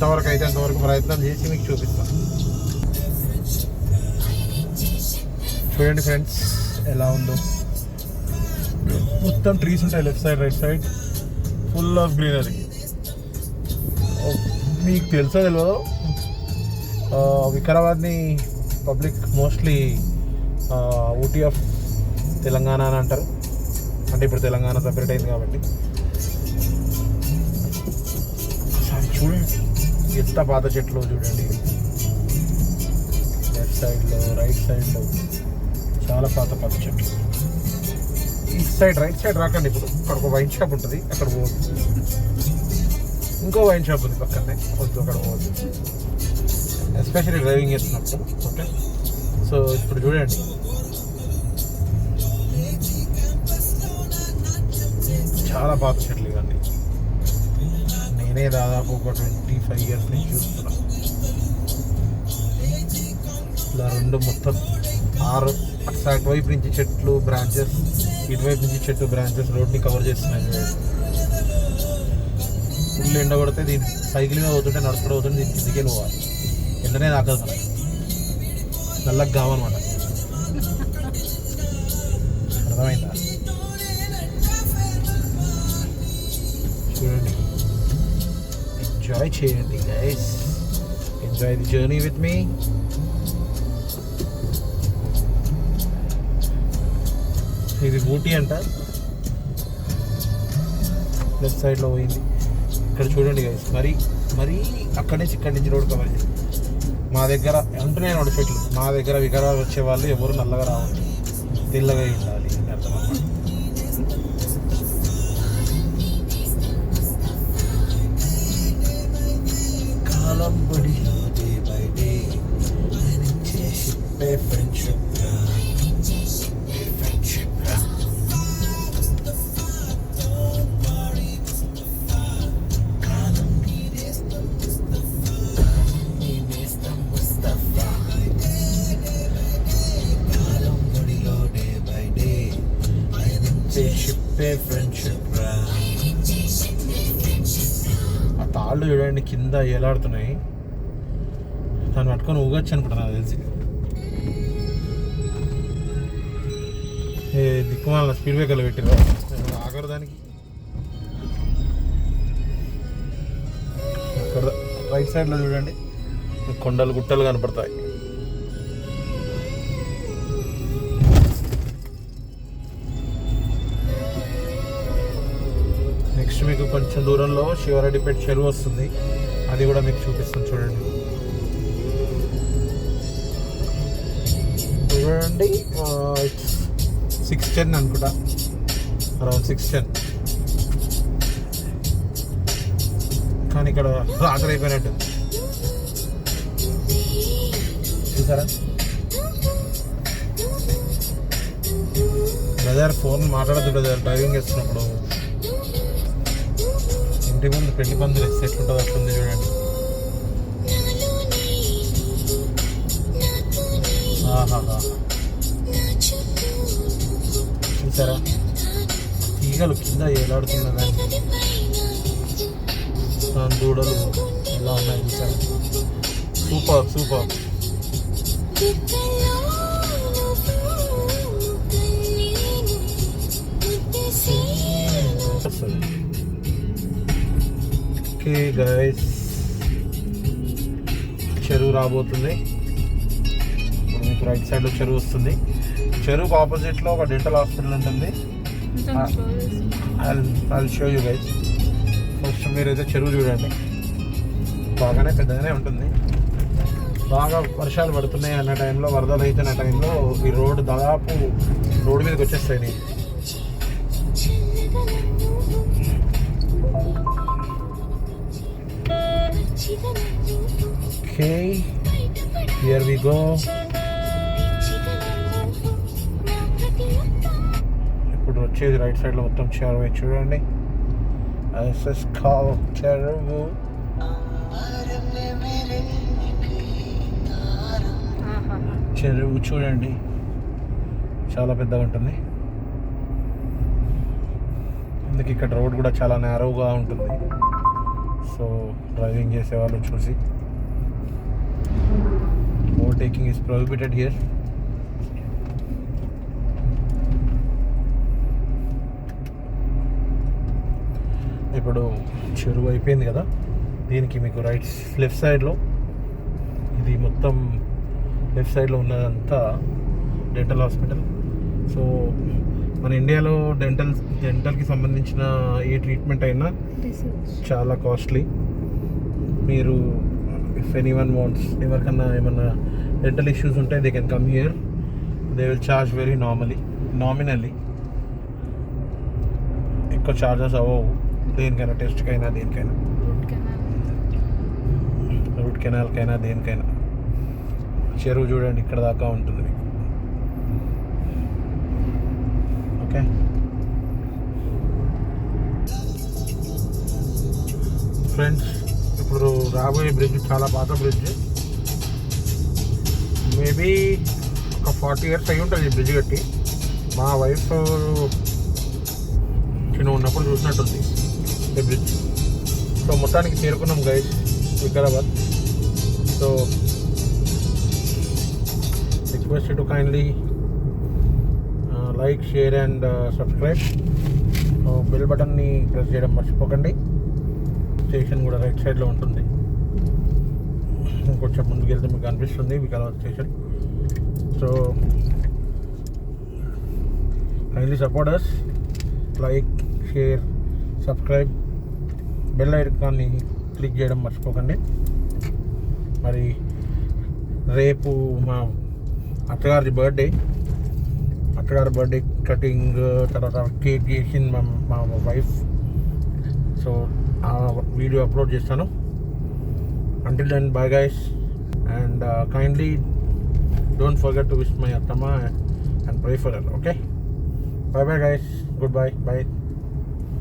ఎంతవరకు అయితే అంతవరకు ప్రయత్నం చేసి మీకు చూపిస్తాను. చూడండి ఫ్రెండ్స్ ఎలా ఉందో. మొత్తం ట్రీస్ ఉంటాయి left side right side, full of greenery. మీకు తెలుసో తెలియదు, వికారాబాద్ని public mostly Ooty of Telangana అని అంటారు. అంటే ఇప్పుడు తెలంగాణ సపరేట్ అయింది కాబట్టి. చూడండి ఎంత పాత చెట్లు చూడండి, లెఫ్ట్ సైడ్లో రైట్ సైడ్లో చాలా పాత చెట్లు. ఈ సైడ్ రైట్ సైడ్ రాకండి. ఇప్పుడు అక్కడ ఒక వైన్ షాప్ ఉంటుంది, అక్కడ పోవద్దు. ఇంకో వైన్ షాప్ ఉంది పక్కనే, వద్దు అక్కడ పోవద్దు, ఎస్పెషల్లీ డ్రైవింగ్ చేస్తున్నప్పుడు. ఓకే, సో ఇప్పుడు చూడండి చాలా పాత చెట్లు ఇవన్నీ. నేనే దాదాపు ఒక 25 years నుంచి చూస్తున్నా. ఇలా రెండు మొత్తం 6 అటువైపు నుంచి చెట్లు బ్రాంచెస్, ఇటువైపు నుంచి చెట్టు బ్రాంచెస్ రోడ్ని కవర్ చేస్తున్నాయి. ఫుల్ ఎండ కొడితే దీన్ని సైకిల్ మీద పోతుంటే నడుచుకుంటూ పోతుంటే దీనికి కిందికే పోవాలి. ఎండనే తాకదు మనం, నల్లకి కావన్నమాట. అర్థమైందా? చూడండి, ఎంజాయ్ చేయండి guys, enjoy the journey with me. ఇది ఊటీ అంట, లెఫ్ట్ సైడ్లో పోయింది. ఇక్కడ చూడండి గైస్, మరీ అక్కడి నుంచి ఇక్కడి నుంచి రోడ్ కవర్ చేసి మా దగ్గర ఉంటున్నాయి రెండు చెట్లు. మా దగ్గర వికారాబాద్ వచ్చే వాళ్ళు ఎవరు నల్లగా రావాలి, తెల్లగా ఉండాలి అని అర్థం అన్నమాట. కాలం బడిలో day by day friendship friendship. ఆ తాళ్ళు చూడండి కింద ఏలాడుతున్నాయి. దాన్ని పట్టుకొని ఊగొచ్చు అనుకుంటా నాకు తెలిసి. దిక్కుమాల స్పీడ్ బ్రేకర్లు పెట్టిరా ఆగరు దానికి. అక్కడ రైట్ సైడ్లో చూడండి కొండలు గుట్టలు కనపడతాయి. నెక్స్ట్ మీకు కొంచెం దూరంలో శివారెడ్డిపేట చెరువు వస్తుంది, అది కూడా మీకు చూపిస్తాను. చూడండి 610 అనుకుంటా, అరౌండ్ 610. కానీ ఇక్కడ రాత్రి అయిపోయినట్టు చూసారా. బ్రదర్ ఫోన్ మాట్లాడద్దు బ్రదర్, డ్రైవింగ్ చేస్తున్నప్పుడు. ఇంటి ముందు పెళ్లి పందులు వేస్తే ఎట్లుంటుంది అట్లుంది చూడండి. చూసారా తీగలు కింద ఏలాడుతున్నదాన్ని, దూడలు ఎలా ఉన్నాయి చూసారా. Super super. ఓకే గైస్, చెరువు రాబోతుంది. ఇప్పుడు మీకు రైట్ సైడ్లో చెరువు వస్తుంది. చెరువుకు ఆపోజిట్లో ఒక డెంటల్ హాస్పిటల్ ఉంటుంది. I show you guys. First మీరైతే చెరువు చూడండి, బాగానే పెద్దగానే ఉంటుంది. బాగా వర్షాలు పడుతున్నాయి అన్న టైంలో, వరదలు అవుతున్న టైంలో ఈ రోడ్డు దాదాపు రోడ్డు మీదకి వచ్చేస్తాయి నీళ్ళు. Okay, here we go. ఇప్పుడు వచ్చేది రైట్ సైడ్లో మొత్తం చెరువు చూడండి. చెరువు చెరువు చూడండి, చాలా పెద్దగా ఉంటుంది. అందుకే ఇక్కడ రోడ్ కూడా చాలా నేరోగా ఉంటుంది. సో డ్రైవింగ్ చేసే వాళ్ళు చూసి, ఓవర్టేకింగ్ ఈస్ ప్రొహిబిటెడ్ హియర్. ఇప్పుడు చెరువు అయిపోయింది కదా, దీనికి మీకు లెఫ్ట్ సైడ్లో, ఇది మొత్తం లెఫ్ట్ సైడ్లో ఉన్నదంతా డెంటల్ హాస్పిటల్. సో మన ఇండియాలో డెంటల్కి సంబంధించిన ఏ ట్రీట్మెంట్ అయినా చాలా కాస్ట్లీ. మీరు ఇఫ్ ఎనీవన్ వాంట్స్, ఎవరికన్నా ఏమన్నా డెంటల్ ఇష్యూస్ ఉంటే they can come here. They will charge very nominally. ఎక్కువ చార్జెస్ అవ్వవు దేనికైనా, టెస్ట్కైనా, దేనికైనా, రూట్ కెనాల్కైనా, దేనికైనా. చెరువు చూడండి ఇక్కడ దాకా ఉంటుంది మీకు. ఓకే, ఫ్రెండ్స్, ఇప్పుడు రాబోయే బ్రిడ్జ్ చాలా పాత బ్రిడ్జ్. మేబీ ఒక 40 years అయి ఉంటుంది ఈ బ్రిడ్జ్ కట్టి. మా వైఫ్ చిన్న ఉన్నప్పుడు చూసినట్టుంది ఈ బ్రిడ్జ్. సో మొత్తానికి చేరుకున్నాం guys Vikarabad. So request to kindly like, share and subscribe. Bell బటన్ని ప్రెస్ చేయడం మర్చిపోకండి. స్టేషన్ కూడా రైట్ సైడ్లో ఉంటుంది. ఇంకొంచెం ముందుకు వెళ్తే మీకు అనిపిస్తుంది Vikarabad station. So kindly support us, like, share, subscribe, bell ఐకాన్ని క్లిక్ చేయడం మర్చిపోకండి. మరి రేపు మా అత్తగారి బర్త్డే కటింగ్, తర్వాత కేక్ చేసింది మా వైఫ్. సో ఆ వీడియో అప్లోడ్ చేస్తాను. Until then, bye guys, and kindly don't forget to wish my Attama and pray for her. Okay, bye guys, goodbye, bye.